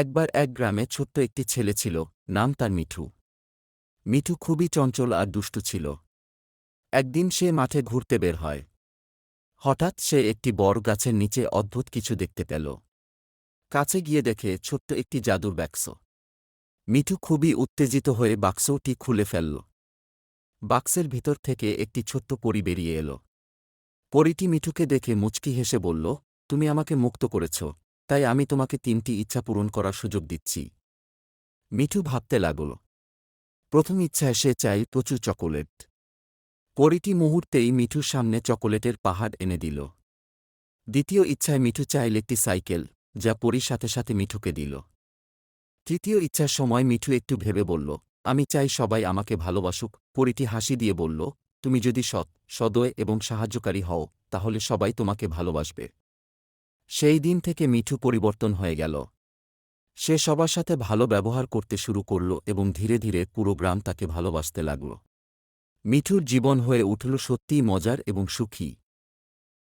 একবার এক গ্রামে ছোট্ট একটি ছেলে ছিল, নাম তার মিঠু। মিঠু খুবই চঞ্চল আর দুষ্টু ছিল। একদিন সে মাঠে ঘুরতে বের হয়। হঠাৎ সে একটি বড় গাছের নিচে অদ্ভুত কিছু দেখতে পেল। কাছে গিয়ে দেখে ছোট্ট একটি জাদুর বাক্স। মিঠু খুবই উত্তেজিত হয়ে বাক্সটি খুলে ফেলল। বাক্সের ভিতর থেকে একটি ছোট্ট পরী বেরিয়ে এল। পরীটি মিঠুকে দেখে মুচকি হেসে বলল, তুমি আমাকে মুক্ত করেছ, তাই আমি তোমাকে 3টি ইচ্ছা পূরণ করার সুযোগ দিচ্ছি। মিঠু ভাবতে লাগল। প্রথম ইচ্ছায় সে চাই প্রচুর চকোলেট। পরীটি মুহূর্তেই মিঠুর সামনে চকোলেটের পাহাড় এনে দিল। দ্বিতীয় ইচ্ছায় মিঠু চাইল একটি সাইকেল, যা পরীর সাথে সাথে মিঠুকে দিল। তৃতীয় ইচ্ছার সময় মিঠু একটু ভেবে বলল, আমি চাই সবাই আমাকে ভালোবাসুক। পরীটি হাসি দিয়ে বলল, তুমি যদি সৎ, সদয় এবং সাহায্যকারী হও, তাহলে সবাই তোমাকে ভালোবাসবে। সেই দিন থেকে মিঠু পরিবর্তন হয়ে গেল। সে সবার সাথে ভালো ব্যবহার করতে শুরু করল এবং ধীরে ধীরে পুরো গ্রাম তাকে ভালোবাসতে লাগল। মিঠুর জীবন হয়ে উঠল সত্যিই মজার এবং সুখী।